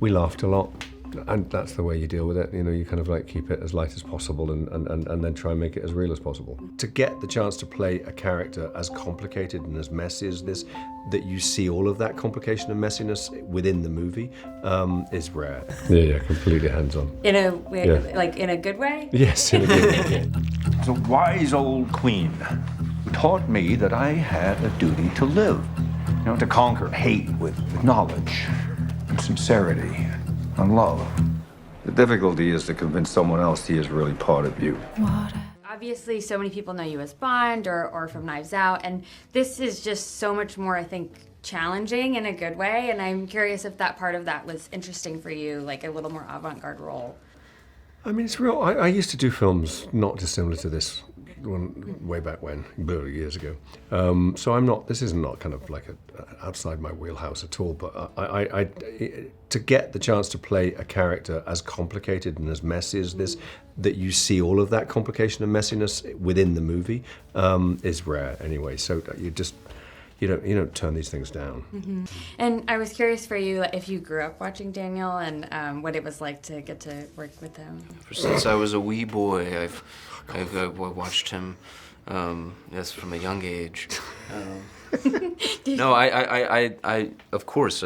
We laughed a lot, and that's the way you deal with it. You know, you kind of like keep it as light as possible and then try and make it as real as possible. To get the chance to play a character as complicated and as messy as this, that you see all of that complication and messiness within the movie, is rare. Yeah, completely hands-on. In a way, like in a good way? Yes, in a good way. It's a wise old queen who taught me that I had a duty to live. You know, to conquer hate with knowledge, and sincerity, and love. The difficulty is to convince someone else he is really part of you. Obviously, so many people know you as Bond or from Knives Out, and this is just so much more, I think, challenging in a good way, and I'm curious if that part of that was interesting for you, like a little more avant-garde role. I mean, it's real. I used to do films not dissimilar to this one way back when, years ago. So I'm not. This is not kind of like outside my wheelhouse at all. But I to get the chance to play a character as complicated and as messy as this, that you see all of that complication and messiness within the movie, is rare anyway. So you don't turn these things down. Mm-hmm. And I was curious for you if you grew up watching Daniel and what it was like to get to work with him. Since I was a wee boy, I've watched him. Yes, from a young age. No, I of course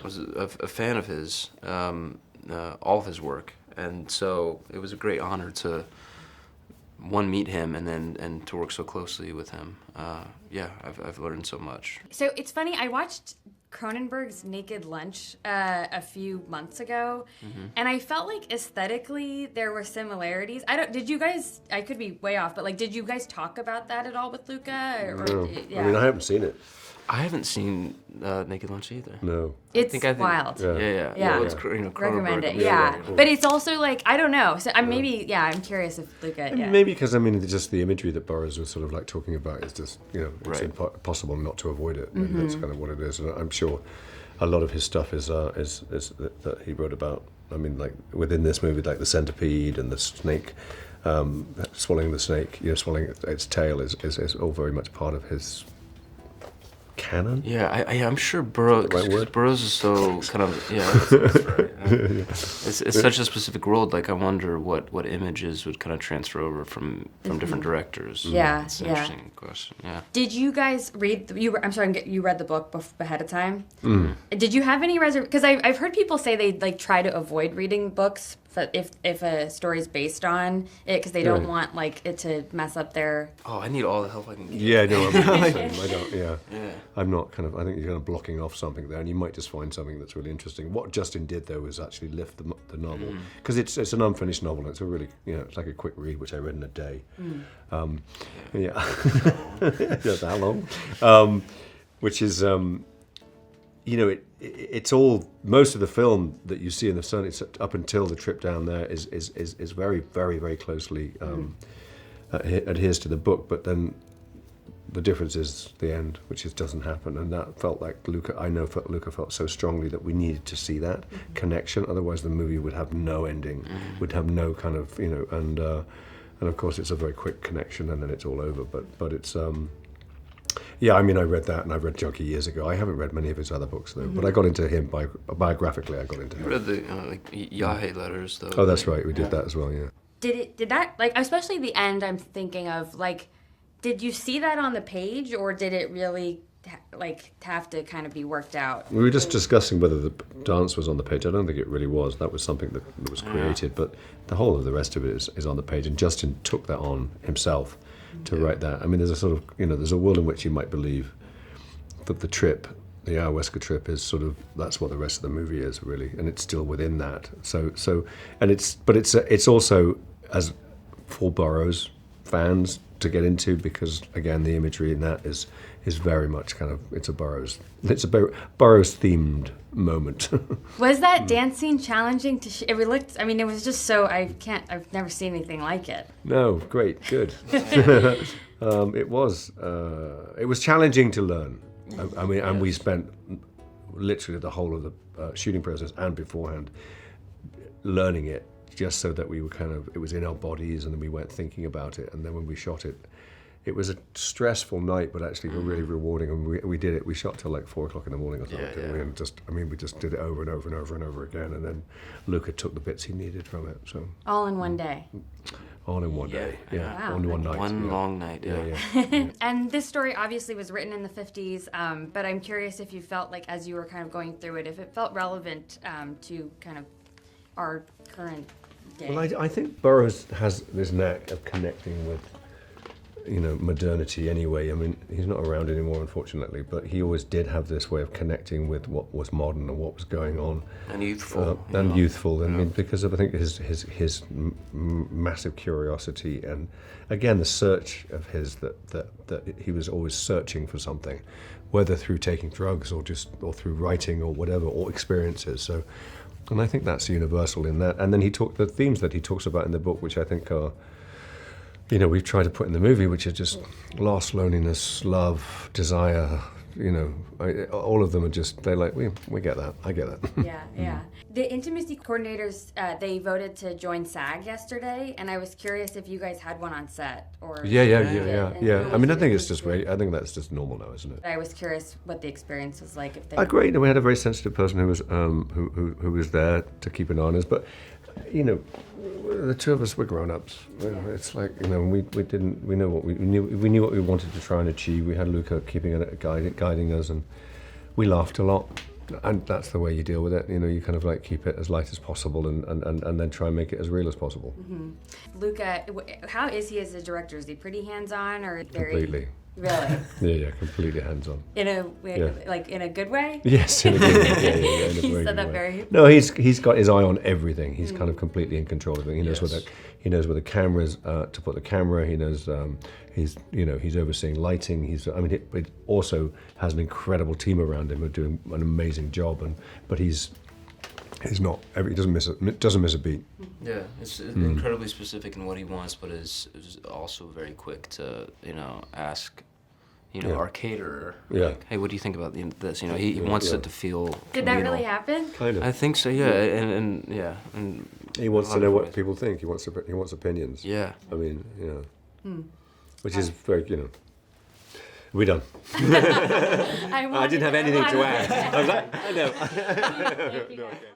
was a fan of his, all of his work, and so it was a great honor to meet him and to work so closely with him. I've learned so much. So it's funny, I watched Cronenberg's Naked Lunch a few months ago, and I felt like aesthetically there were similarities. Did you guys, I could be way off, but like, did you guys talk about that at all with Luca? No. I mean, I haven't seen it. I haven't seen Naked Lunch either. No. It's wild. Yeah. Well, it's recommend it. Yeah. But it's also like, I don't know. So I'm I'm curious if Luca. Maybe because just the imagery that Burroughs was sort of like talking about is just it's impossible not to avoid it. And that's kind of what it is. And I'm sure a lot of his stuff is that he wrote about. I mean, like within this movie, like the centipede and the snake, swallowing the snake, swallowing its tail is all very much part of his canon. Yeah, I'm sure Burroughs is so kind of that's right. It's such a specific world. Like I wonder what images would kind of transfer over from different directors. Yeah, it's an interesting question. Yeah. Did you guys read? You read the book ahead of time. Did you have any Because I've heard people say they like try to avoid reading books if a story's based on it because they don't want like it to mess up their. Oh, I need all the help I can get. Yeah, no, I don't. Yeah. I'm not I think you're kind of blocking off something there, and you might just find something that's really interesting. What Justin did though was actually lift the novel because it's an unfinished novel. And it's a really it's like a quick read, which I read in a day. Just how long? Which is it's all most of the film that you see in the sun. It's up until the trip down there is very very very closely adheres to the book, but then. The difference is the end, which doesn't happen, and that felt like Luca. I know Luca felt so strongly that we needed to see that connection. Otherwise, the movie would have no ending, would have no kind of and of course it's a very quick connection, and then it's all over. But it's I mean, I read that, and I read Junkie years ago. I haven't read many of his other books though, but I got into him biographically. I got into him. I read the Yahé letters though. Oh, that's right. We did that as well. Yeah. Did that like especially the end? I'm thinking of like. Did you see that on the page, or did it really have to kind of be worked out? We were just discussing whether the dance was on the page. I don't think it really was. That was something that was created, but the whole of the rest of it is on the page. And Justin took that on himself to write that. I mean, there's a sort of there's a world in which you might believe that the trip, the ayahuasca trip, is sort of that's what the rest of the movie is really, and it's still within that. And it's also as for Burroughs fans. To get into because again the imagery in that is very much kind of it's a Burroughs themed moment. Was that dance scene challenging to it looked I mean it was just so I've never seen anything like it. No, great, good. It was challenging to learn. I mean and we spent literally the whole of the shooting process and beforehand learning it. Just so that we were it was in our bodies, and then we weren't thinking about it. And then when we shot it, it was a stressful night, but actually really rewarding. And we did it. We shot till like 4 o'clock in the morning or something. Yeah, didn't yeah. we? And we just did it over and over and over and over again. And then Luca took the bits he needed from it. So All in one day. all in one day. Yeah, Wow, on one okay. night. One yeah. long night. Yeah. Yeah. And this story obviously was written in the 50s, but I'm curious if you felt like, as you were kind of going through it, if it felt relevant to kind of our current day. Well, I think Burroughs has this knack of connecting with, modernity anyway. I mean, he's not around anymore, unfortunately, but he always did have this way of connecting with what was modern and what was going on. And youthful. Youthful. I mean, because of, I think, his massive curiosity and, again, the search of his, that he was always searching for something, whether through taking drugs or through writing or whatever, or experiences. So, and I think that's universal in that. And then the themes that he talks about in the book, which I think are, we've tried to put in the movie, which are just loss, loneliness, love, desire. All of them are just, they're like, we get that. I get that. Yeah. The intimacy coordinators, they voted to join SAG yesterday, and I was curious if you guys had one on set or. Yeah. And I mean, I think it's just I think that's just normal now, isn't it? I was curious what the experience was like. If they. Great. We had a very sensitive person who was who was there to keep an eye on us, but the two of us were grown-ups. It's like we knew what we wanted to try and achieve. We had Luca guiding us, and we laughed a lot. And that's the way you deal with it. You kind of like keep it as light as possible, and then try and make it as real as possible. Mm-hmm. Luca, how is he as a director? Is he pretty hands-on or very? Completely. Really? Yeah, completely hands-on. In a way, like in a good way? Yes, in a good way. Yeah, in a He very said good that way. very. No, he's got his eye on everything. He's kind of completely in control of it. He knows where the cameras to put the camera. He knows he's overseeing lighting. It also has an incredible team around him who are doing an amazing job. But he doesn't miss a beat. Yeah, it's incredibly specific in what he wants, but is also very quick to ask, our caterer, like, hey, what do you think about this? He wants it to feel. Did that really happen? Kind of. I think so. Yeah, and He wants to know what people think. He wants opinions. Yeah. I mean, which is very, We're done. I didn't have anything to add. I was like, I know. Thank you, guys.